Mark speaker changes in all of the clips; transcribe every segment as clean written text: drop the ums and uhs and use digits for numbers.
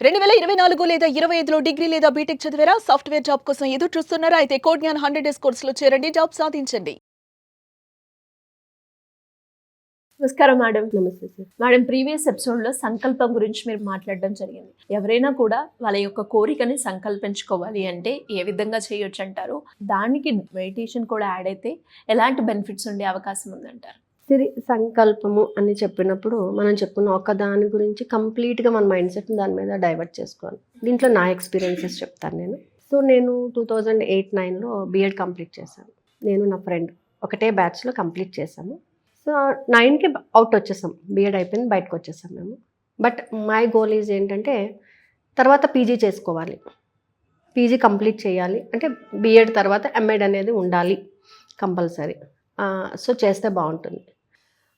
Speaker 1: 2024 లేదా 25లో డిగ్రీ లేదా బీటెక్ చదివారా? సాఫ్ట్‌వేర్ జాబ్ కోసం ఎదురు చూస్తున్నారా? అయితే కోడ్ జ్ఞాన్ 100 డేస్ కోర్సులో చేరండి. జాబ్ సాధించండి.
Speaker 2: నమస్కారం మేడం.
Speaker 3: నమస్తే సార్.
Speaker 2: మేడం, ప్రీవియస్ ఎపిసోడ్లో సంకల్పం గురించి మీరు మాట్లాడడం జరిగింది. ఎవరైనా కూడా వాళ్ళ యొక్క కోరికని సంకల్పించుకోవాలి అంటే ఏ విధంగా చేయొచ్చు అంటారు? దానికి మెడిటేషన్ కూడా యాడ్ అయితే ఎలాంటి బెనిఫిట్స్ ఉండే అవకాశం ఉందంటారు?
Speaker 3: సిరి సంకల్పము అని చెప్పినప్పుడు మనం చెప్పుకున్న ఒక దాని గురించి కంప్లీట్గా మన మైండ్ సెట్ని దాని మీద డైవర్ట్ చేసుకోవాలి. దీంట్లో నా ఎక్స్పీరియన్సెస్ చెప్తాను నేను. సో నేను 2008-9లో బీఎడ్ కంప్లీట్ చేశాను. నేను నా ఫ్రెండ్ ఒకటే బ్యాచ్లో కంప్లీట్ చేశాము. సో 9కి అవుట్ వచ్చేసాం. బీఎడ్ అయిపోయింది, బయటకు వచ్చేసాం మేము. బట్ మై గోల్ ఈజ్ ఏంటంటే తర్వాత పీజీ చేసుకోవాలి, పీజీ కంప్లీట్ చేయాలి, అంటే బీఎడ్ తర్వాత ఎంఎడ్ అనేది ఉండాలి కంపల్సరీ. సో చేస్తే బాగుంటుంది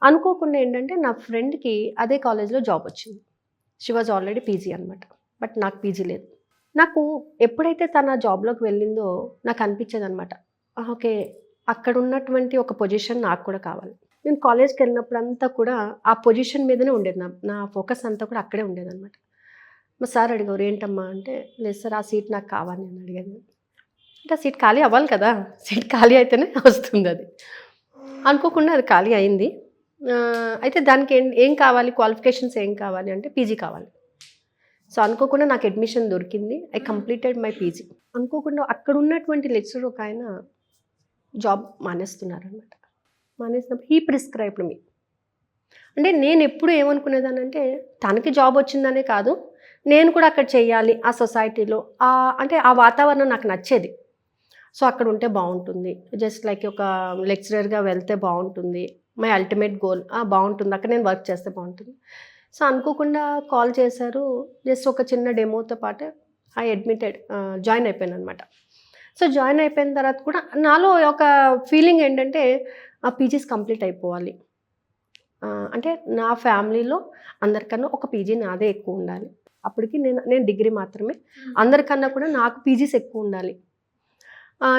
Speaker 3: అనుకోకుండా ఏంటంటే నా ఫ్రెండ్కి అదే కాలేజ్లో జాబ్ వచ్చింది. షీ వాజ్ ఆల్రెడీ పీజీ అనమాట. బట్ నాకు పీజీ లేదు. నాకు ఎప్పుడైతే తన జాబ్లోకి వెళ్ళిందో నాకు అనిపించేది అనమాట, ఓకే అక్కడ ఉన్నటువంటి ఒక పొజిషన్ నాకు కూడా కావాలి. నేను కాలేజ్కి వెళ్ళినప్పుడు అంతా కూడా ఆ పొజిషన్ మీదనే ఉండేది. నా ఫోకస్ అంతా కూడా అక్కడే ఉండేది అనమాట. మా సార్ అడిగారు ఏంటమ్మా అంటే, లేదు సార్ ఆ సీట్ నాకు కావాలి అని అడిగాను. అంటే ఆ సీట్ ఖాళీ అవ్వాలి కదా, సీట్ ఖాళీ అయితేనే వస్తుంది. అది అనుకోకుండా అది ఖాళీ అయింది. అయితే దానికి ఏం కావాలి, క్వాలిఫికేషన్స్ ఏం కావాలి అంటే పీజీ కావాలి. సో అనుకోకుండా నాకు అడ్మిషన్ దొరికింది. I completed my PG. అనుకోకుండా అక్కడ ఉన్నటువంటి లెక్చరర్ ఒక ఆయన జాబ్ మానేస్తున్నారనమాట. మానేసినప్పుడు హీ ప్రిస్క్రైబ్డ్ మీ. అంటే నేను ఎప్పుడు ఏమనుకునేదానంటే తనకి జాబ్ వచ్చిందనే కాదు, నేను కూడా అక్కడ చేయాలి ఆ సొసైటీలో. అంటే ఆ వాతావరణం నాకు నచ్చేది. సో అక్కడ ఉంటే బాగుంటుంది, జస్ట్ లైక్ ఒక లెక్చరర్గా వెళ్తే బాగుంటుంది, మై అల్టిమేట్ గోల్ బాగుంటుంది, అక్కడ నేను వర్క్ చేస్తే బాగుంటుంది. సో అనుకోకుండా కాల్ చేశారు. జస్ట్ ఒక చిన్న డెమోతో పాటు ఐ అడ్మిటెడ్, జాయిన్ అయిపోయాను అనమాట. సో జాయిన్ అయిపోయిన తర్వాత కూడా నాలో ఒక ఫీలింగ్ ఏంటంటే ఆ పీజీస్ కంప్లీట్ అయిపోవాలి. అంటే నా ఫ్యామిలీలో అందరికన్నా ఒక పీజీ నాదే ఎక్కువ ఉండాలి. అప్పటికి నేను డిగ్రీ మాత్రమే, అందరికన్నా కూడా నాకు పీజీస్ ఎక్కువ ఉండాలి.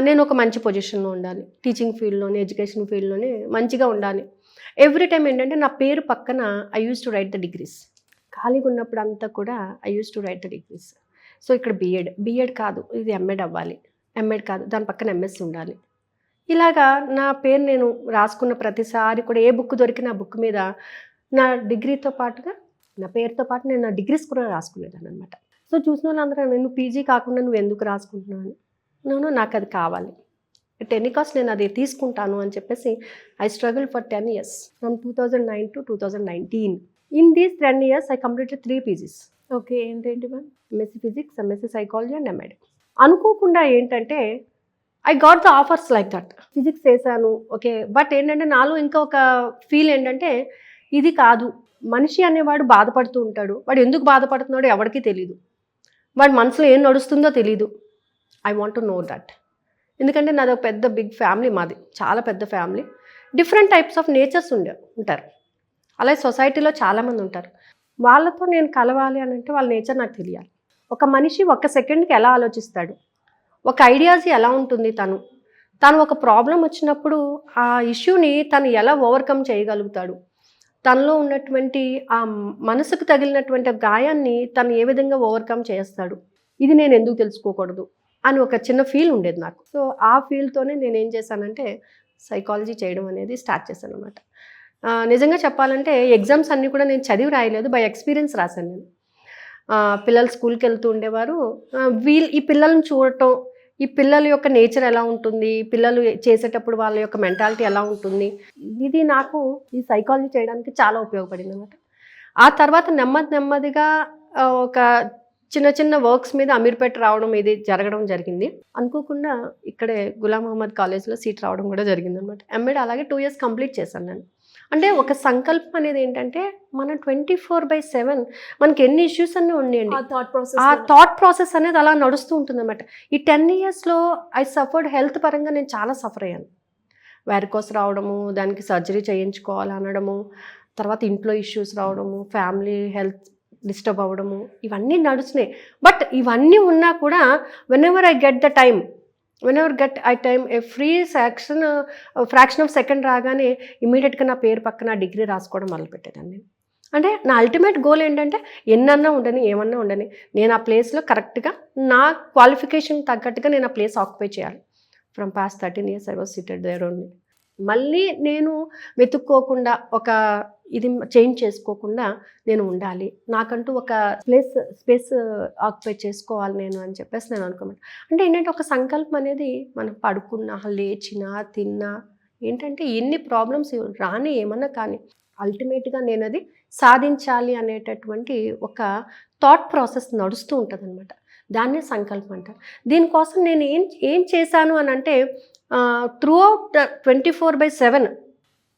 Speaker 3: నేను ఒక మంచి పొజిషన్లో ఉండాలి, టీచింగ్ ఫీల్డ్లోనే, ఎడ్యుకేషన్ ఫీల్డ్లోనే మంచిగా ఉండాలి. ఎవ్రీ టైం ఏంటంటే నా పేరు పక్కన I use to right the degrees. ఖాళీగా ఉన్నప్పుడు అంతా కూడా I use to right the degrees. So ఇక్కడ బీఎడ్ కాదు, ఇది ఎంఎడ్ అవ్వాలి, ఎంఎడ్ కాదు దాని పక్కన ఎంఎస్సీ ఉండాలి. ఇలాగా నా పేరు నేను రాసుకున్న ప్రతిసారి కూడా ఏ బుక్ దొరికిన ఆ బుక్ మీద నా డిగ్రీతో పాటుగా నా పేరుతో పాటు నేను నా డిగ్రీస్ కూడా రాసుకునేదాన్ని అనమాట. సో చూసిన వాళ్ళందరూ నేను పీజీ కాకుండా నువ్వు ఎందుకు రాసుకుంటున్నావు అని, నాకు అది కావాలి, ఎట్ ఎనీ కాస్ట్ నేను అది తీసుకుంటాను అని చెప్పేసి I struggle for 10 years from 2009 to 2019. In these 10 years I completed 3 PGs.
Speaker 2: Okay, ఏంటంటే ma'am?
Speaker 3: MSc physics, MSc psychology and MEd. అనుకోకుండా ఏంటంటే I got the offers like that. Physics చేశాను ఓకే, బట్ ఏంటంటే నాలో ఇంకా ఒక ఫీల్ ఏంటంటే ఇది కాదు, మనిషి అనేవాడు బాధపడుతూ ఉంటాడు, వాడు ఎందుకు బాధపడుతున్నాడో ఎవరికీ తెలీదు, వాడి మనసులో ఏం నడుస్తుందో తెలీదు. I want to know that. ఎందుకంటే నాది ఒక పెద్ద బిగ్ ఫ్యామిలీ, మాది చాలా పెద్ద family, different types of natures ఉంటారు. అలాగే సొసైటీలో చాలామంది ఉంటారు. వాళ్ళతో నేను కలవాలి అని అంటే వాళ్ళ నేచర్ నాకు తెలియాలి. ఒక మనిషి ఒక సెకండ్కి ఎలా ఆలోచిస్తాడు, ఒక ఐడియాలజీ ఎలా ఉంటుంది, తను ఒక ప్రాబ్లం వచ్చినప్పుడు ఆ ఇష్యూని తను ఎలా ఓవర్కమ్ చేయగలుగుతాడు, తనలో ఉన్నటువంటి ఆ మనసుకు తగిలినటువంటి గాయాన్ని తను ఏ విధంగా ఓవర్కమ్ చేస్తాడు, ఇది నేను ఎందుకు తెలుసుకోకూడదు అని ఒక చిన్న ఫీల్ ఉండేది నాకు. సో ఆ ఫీల్తోనే నేను ఏం చేశానంటే సైకాలజీ చేయడం అనేది స్టార్ట్ చేశాను అనమాట. నిజంగా చెప్పాలంటే ఎగ్జామ్స్ అన్నీ కూడా నేను చదివి రాయలేదు, బై ఎక్స్పీరియన్స్ రాశాను నేను. పిల్లలు స్కూల్కి వెళ్తూ ఉండేవారు, ఈ పిల్లల్ని చూడటం, ఈ పిల్లల యొక్క నేచర్ ఎలా ఉంటుంది, పిల్లలు చేసేటప్పుడు వాళ్ళ యొక్క మెంటాలిటీ ఎలా ఉంటుంది, ఇది నాకు ఈ సైకాలజీ చేయడానికి చాలా ఉపయోగపడింది అనమాట. ఆ తర్వాత నెమ్మదిగా ఒక చిన్న వర్క్స్ మీద అమీర్పేట రావడం ఇది జరగడం అనుకోకుండా ఇక్కడే గులాం మహమ్మద్ కాలేజ్లో సీట్ రావడం కూడా జరిగింది అనమాట. ఎంఎడ్ అలాగే 2 years కంప్లీట్ చేశాను నేను. అంటే ఒక సంకల్పం అనేది ఏంటంటే మనం 24/7 మనకి ఎన్ని ఇష్యూస్ అన్నీ ఉన్నాయండి, ఆ థాట్ ప్రాసెస్ అనేది అలా నడుస్తూ ఉంటుంది అనమాట. ఈ 10 yearsలో ఐ సఫర్డ్ హెల్త్ పరంగా నేను చాలా సఫర్ అయ్యాను. వారికోస్ రావడము, దానికి సర్జరీ చేయించుకోవాలి అనడము, తర్వాత ఇంట్లో ఇష్యూస్ రావడము, ఫ్యామిలీ హెల్త్ డిస్టర్బ్ అవ్వడము, ఇవన్నీ నడుస్తున్నాయి. బట్ ఇవన్నీ ఉన్నా కూడా whenever I get a fraction of second రాగానే ఇమీడియట్గా నా పేరు పక్కన డిగ్రీ రాసుకోవడం మొదలుపెట్టేదాన్ని. అంటే నా అల్టిమేట్ గోల్ ఏంటంటే ఎన్నన్నా ఉండని ఏమన్నా ఉండని నేను ఆ ప్లేస్లో కరెక్ట్గా నా క్వాలిఫికేషన్ తగ్గట్టుగా నేను ఆ ప్లేస్ ఆక్యుపై చేయాలి. From past 13 years I was seated there only. మళ్ళీ నేను వెతుక్కోకుండా ఒక ఇది చేంజ్ చేసుకోకుండా నేను ఉండాలి, నాకంటూ ఒక స్పేస్ ఆక్యుపై చేసుకోవాలి నేను అని చెప్పేసి నేను అనుకున్నాను. అంటే ఏంటంటే ఒక సంకల్పం అనేది మనం పడుకున్నా లేచినా తిన్నా ఏంటంటే ఎన్ని ప్రాబ్లమ్స్ రాని ఏమన్నా కానీ అల్టిమేట్గా నేను అది సాధించాలి అనేటటువంటి ఒక థాట్ ప్రాసెస్ నడుస్తూ ఉంటుంది అనమాట. దాన్నే సంకల్పం అంటారు. దీనికోసం నేను ఏం చేశాను అని అంటే త్రూ అవుట్ 24/7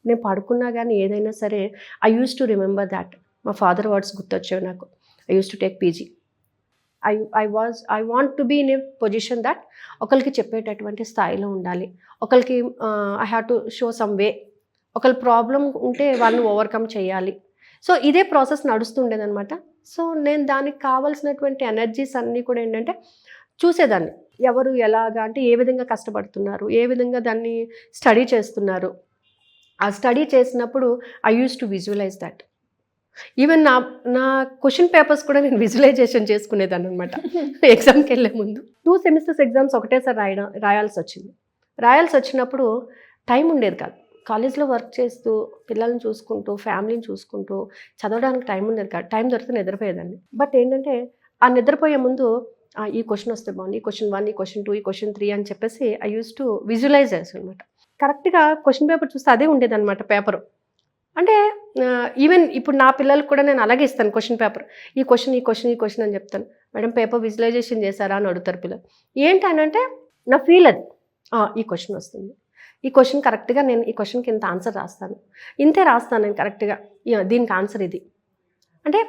Speaker 3: నేను పడుకున్నా కానీ ఏదైనా సరే I use to remember that. మా ఫాదర్ వర్డ్స్ గుర్తొచ్చేవి నాకు. I use to take PG. I want to be in a position that ఒకరికి చెప్పేటటువంటి స్థాయిలో ఉండాలి, ఒకరికి I have to show some way, ఒకరి ప్రాబ్లం ఉంటే వాళ్ళని ఓవర్కమ్ చేయాలి. సో ఇదే ప్రాసెస్ నడుస్తుండేదన్నమాట. సో నేను దానికి కావాల్సినటువంటి ఎనర్జీస్ అన్నీ కూడా ఏంటంటే చూసేదాన్ని, ఎవరు ఎలాగా అంటే ఏ విధంగా కష్టపడుతున్నారు, ఏ విధంగా దాన్ని స్టడీ చేస్తున్నారు. ఆ స్టడీ చేసినప్పుడు I use to visualize that. Even నా క్వశ్చన్ పేపర్స్ కూడా నేను విజువలైజేషన్ చేసుకునేదాన్ని అనమాట. ఎగ్జామ్కి వెళ్ళే ముందు 2 semesters ఎగ్జామ్స్ ఒకటేసారి రాయాల్సి వచ్చినప్పుడు టైం ఉండేది కాదు. కాలేజ్లో వర్క్ చేస్తూ పిల్లల్ని చూసుకుంటూ ఫ్యామిలీని చూసుకుంటూ చదవడానికి టైం ఉండేది కాదు. టైం దొరికితే నిద్రపోయేదాన్ని. బట్ ఏంటంటే ఆ నిద్రపోయే ముందు ఈ క్వశ్చన్ వస్తే బాగుంది, ఈ క్వశ్చన్ 1, ఈ క్వశ్చన్ 2, ఈ క్వశ్చన్ 3 అని చెప్పేసి ఐ యూస్ టు విజువలైజ్ అనమాట. కరెక్ట్గా క్వశ్చన్ పేపర్ చూస్తే అదే ఉండేదన్నమాట పేపరు. అంటే ఈవెన్ ఇప్పుడు నా పిల్లలకు కూడా నేను అలాగే ఇస్తాను క్వశ్చన్ పేపర్. ఈ క్వశ్చన్ అని చెప్తాను. మేడం పేపర్ విజువలైజేషన్ చేశారా అని అడుగుతారు పిల్లలు. ఏంటనంటే నా ఫీల్ అది, ఈ క్వశ్చన్ వస్తుంది, ఈ క్వశ్చన్ కరెక్ట్గా నేను ఈ క్వశ్చన్కి ఇంత ఆన్సర్ రాస్తాను, ఇంతే రాస్తాను నేను కరెక్ట్గా, దీనికి ఆన్సర్ ఇది. అంటే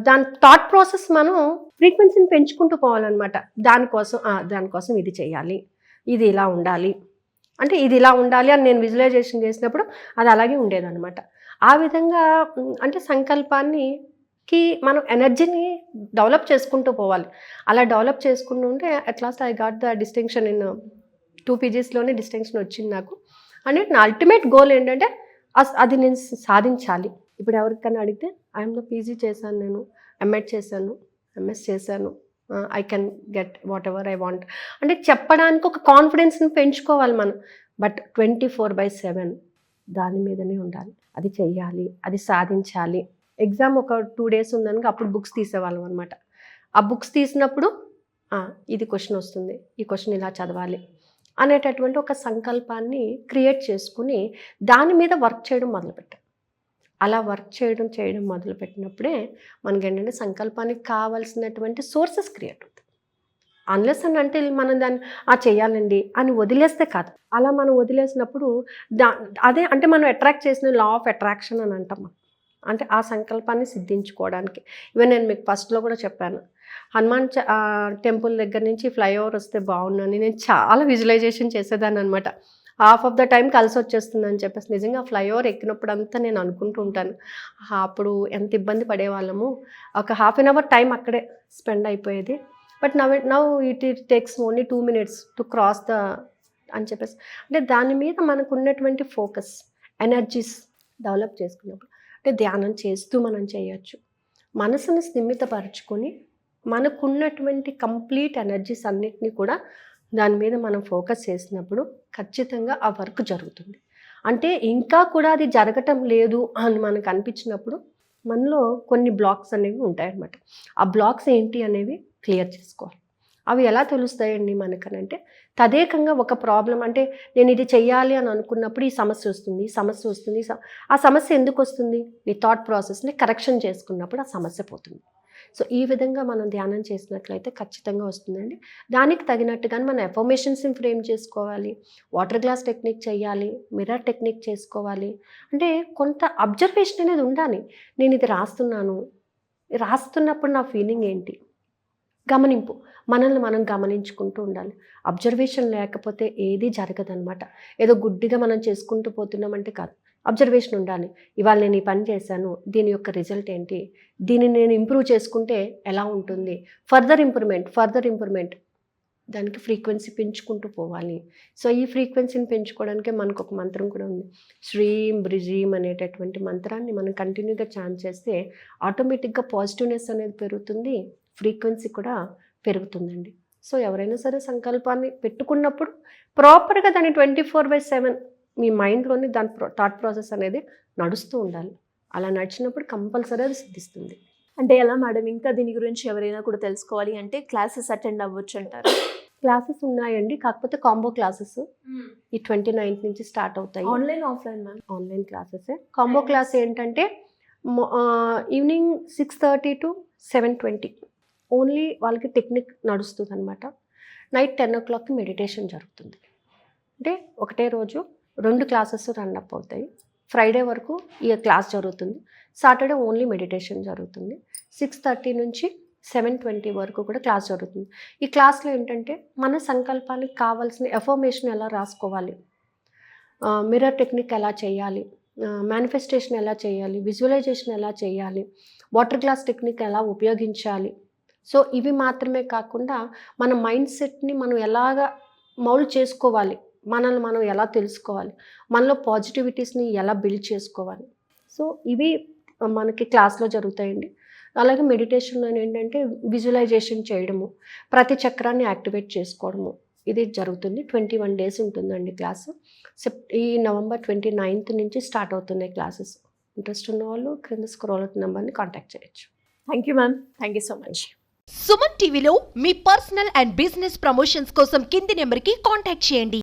Speaker 3: దాని థాట్ ప్రాసెస్ మనం ఫ్రీక్వెన్సీని పెంచుకుంటూ పోవాలన్నమాట. దానికోసం ఇది చేయాలి, ఇది ఇలా ఉండాలి, అంటే ఇది ఇలా ఉండాలి అని నేను విజువలైజేషన్ చేసినప్పుడు అది అలాగే ఉండేదన్నమాట. ఆ విధంగా అంటే సంకల్పానికి మనం ఎనర్జీని డెవలప్ చేసుకుంటూ పోవాలి. అలా డెవలప్ చేసుకుంటూ ఉంటే at last I got the distinction in 2 PGsలోనే డిస్టింక్షన్ వచ్చింది నాకు. అంటే నా అల్టిమేట్ గోల్ ఏంటంటే అది నేను సాధించాలి. ఇప్పుడు ఎవరికైనా అడిగితే ఐఎమ్లో పీజీ చేశాను, నేను ఎంఎడ్ చేశాను, ఎంఎస్ చేశాను, I can get what ever I want అంటే చెప్పడానికి ఒక కాన్ఫిడెన్స్ని పెంచుకోవాలి మనం. బట్ 24/7 దాని మీదనే ఉండాలి, అది చెయ్యాలి, అది సాధించాలి. ఎగ్జామ్ ఒక 2 days ఉందనుక అప్పుడు బుక్స్ తీసేవాళ్ళం అనమాట. ఆ బుక్స్ తీసినప్పుడు ఇది క్వశ్చన్ వస్తుంది, ఈ క్వశ్చన్ ఇలా చదవాలి అనేటటువంటి ఒక సంకల్పాన్ని క్రియేట్ చేసుకుని దాని మీద వర్క్ చేయడం మొదలుపెట్టాం. అలా వర్క్ చేయడం మొదలుపెట్టినప్పుడే మనకి ఏంటంటే సంకల్పానికి కావాల్సినటువంటి సోర్సెస్ క్రియేట్ అవుతాయి. అన్లెస్ అని అంటే మనం దాన్ని చేయాలండి అని వదిలేస్తే కాదు. అలా మనం వదిలేసినప్పుడు అదే అంటే మనం అట్రాక్ట్ చేసిన లా ఆఫ్ అట్రాక్షన్ అని అంటాం. అంటే ఆ సంకల్పాన్ని సిద్ధించుకోవడానికి ఈవెన్ నేను మీకు ఫస్ట్లో కూడా చెప్పాను, హనుమాన్ టెంపుల్ దగ్గర నుంచి ఫ్లైఓవర్ వస్తే బాగుందని నేను చాలా విజువలైజేషన్ చేసేదాన్ని అనమాట. హాఫ్ ఆఫ్ ద టైం కలిసి వచ్చేస్తుంది అని చెప్పేసి నిజంగా ఫ్లైఓవర్ ఎక్కినప్పుడు అంతా నేను అనుకుంటూ ఉంటాను, అప్పుడు ఎంత ఇబ్బంది పడేవాళ్ళము, ఒక ½ an hour టైం అక్కడే స్పెండ్ అయిపోయేది. But now it takes only 2 minutes to cross the అని చెప్పేసి. అంటే దాని మీద మనకు ఉన్నటువంటి ఫోకస్ ఎనర్జీస్ డెవలప్ చేసుకున్నప్పుడు అంటే ధ్యానం చేస్తూ మనం చేయొచ్చు. మనసుని స్థిమితపరచుకొని మనకున్నటువంటి కంప్లీట్ ఎనర్జీస్ అన్నిటినీ కూడా దాని మీద మనం ఫోకస్ చేసినప్పుడు ఖచ్చితంగా ఆ వర్క్ జరుగుతుంది. అంటే ఇంకా కూడా అది జరగటం లేదు అని మనకు అనిపించినప్పుడు మనలో కొన్ని బ్లాక్స్ అనేవి ఉంటాయన్నమాట. ఆ బ్లాక్స్ ఏంటి అనేవి క్లియర్ చేసుకోవాలి. అవి ఎలా తెలుస్తాయండి మనకనంటే తదేకంగా ఒక ప్రాబ్లం అంటే నేను ఇది చెయ్యాలి అని అనుకున్నప్పుడు ఈ సమస్య వస్తుంది. ఆ సమస్య ఎందుకు వస్తుంది? నీ థాట్ ప్రాసెస్ని కరెక్షన్ చేసుకున్నప్పుడు ఆ సమస్య పోతుంది. సో ఈ విధంగా మనం ధ్యానం చేసినట్లయితే ఖచ్చితంగా వస్తుందండి. దానికి తగినట్టుగానే మనం ఎఫర్మేషన్స్ని ఫ్రేమ్ చేసుకోవాలి, వాటర్ గ్లాస్ టెక్నిక్ చేయాలి, మిర్రర్ టెక్నిక్ చేసుకోవాలి. అంటే కొంత అబ్జర్వేషన్ అనేది ఉండాలి. నేను ఇది రాస్తున్నప్పుడు నా ఫీలింగ్ ఏంటి, గమనింపు, మనల్ని మనం గమనించుకుంటూ ఉండాలి. అబ్జర్వేషన్ లేకపోతే ఏది జరగదనమాట. ఏదో గుడ్డిగా మనం చేసుకుంటూ పోతున్నామంటే కాదు, అబ్జర్వేషన్ ఉండాలి. ఇవాళ నేను ఈ పని చేశాను, దీని యొక్క రిజల్ట్ ఏంటి, దీన్ని నేను ఇంప్రూవ్ చేసుకుంటే ఎలా ఉంటుంది, ఫర్దర్ ఇంప్రూవ్మెంట్ దానికి ఫ్రీక్వెన్సీ పెంచుకుంటూ పోవాలి. సో ఈ ఫ్రీక్వెన్సీని పెంచుకోవడానికి మనకు ఒక మంత్రం కూడా ఉంది. శ్రీం బ్రిజీం అనేటటువంటి మంత్రాన్ని మనం కంటిన్యూగా చాంట్ చేస్తే ఆటోమేటిక్గా పాజిటివ్నెస్ అనేది పెరుగుతుంది, ఫ్రీక్వెన్సీ కూడా పెరుగుతుందండి. సో ఎవరైనా సరే సంకల్పాన్ని పెట్టుకున్నప్పుడు ప్రాపర్గా దాన్ని 24/7 మీ మైండ్లోని దాని థాట్ ప్రాసెస్ అనేది నడుస్తూ ఉండాలి. అలా నడిచినప్పుడు కంపల్సరీ అది సిద్ధిస్తుంది.
Speaker 2: అంటే ఎలా మేడం, ఇంకా దీని గురించి ఎవరైనా కూడా తెలుసుకోవాలి అంటే క్లాసెస్ అటెండ్ అవ్వచ్చు అంటారు?
Speaker 3: క్లాసెస్ ఉన్నాయండి, కాకపోతే కాంబో క్లాసెస్ ఈ 29th నుంచి స్టార్ట్ అవుతాయి.
Speaker 2: Online offline ma'am?
Speaker 3: Online classes. Combo class ఏంటంటే ఈవినింగ్ 6:30 to 7:20 ఓన్లీ వాళ్ళకి టెక్నిక్ నడుస్తుంది అనమాట. నైట్ 10 o'clockకి మెడిటేషన్ జరుగుతుంది. అంటే ఒకటే రోజు 2 క్లాసెస్ రన్ అప్ అవుతాయి. ఫ్రైడే వరకు ఈ క్లాస్ జరుగుతుంది, సాటర్డే ఓన్లీ మెడిటేషన్ జరుగుతుంది. 6:30 నుంచి 7:20 వరకు కూడా క్లాస్ జరుగుతుంది. ఈ క్లాస్లో ఏంటంటే మన సంకల్పానికి కావాల్సిన ఎఫర్మేషన్ ఎలా రాసుకోవాలి, మిర్రర్ టెక్నిక్ ఎలా చేయాలి, మేనిఫెస్టేషన్ ఎలా చేయాలి, విజువలైజేషన్ ఎలా చేయాలి, వాటర్ గ్లాస్ టెక్నిక్ ఎలా ఉపయోగించాలి. సో ఇవి మాత్రమే కాకుండా మన మైండ్ సెట్ని మనం ఎలాగ మౌల్డ్ చేసుకోవాలి, మనల్ని మనం ఎలా తెలుసుకోవాలి, మనలో పాజిటివిటీస్ని ఎలా బిల్డ్ చేసుకోవాలి. సో ఇవి మనకి క్లాస్లో జరుగుతాయండి. అలాగే మెడిటేషన్లో ఏంటంటే విజువలైజేషన్ చేయడము, ప్రతి చక్రాన్ని యాక్టివేట్ చేసుకోవడము, ఇది జరుగుతుంది. 21 days ఉంటుందండి క్లాసు. ఈ నవంబర్ 29th నుంచి స్టార్ట్ అవుతున్నాయి క్లాసెస్. ఇంట్రెస్ట్ ఉన్న వాళ్ళు క్రింద స్క్రోల్ అవుతున్న నెంబర్ని కాంటాక్ట్ చేయొచ్చు.
Speaker 2: Thank you ma'am, thank you so much.
Speaker 4: Suman టీవీలో మీ పర్సనల్ అండ్ బిజినెస్ ప్రమోషన్స్ కోసం కింది నెంబర్కి కాంటాక్ట్ చేయండి.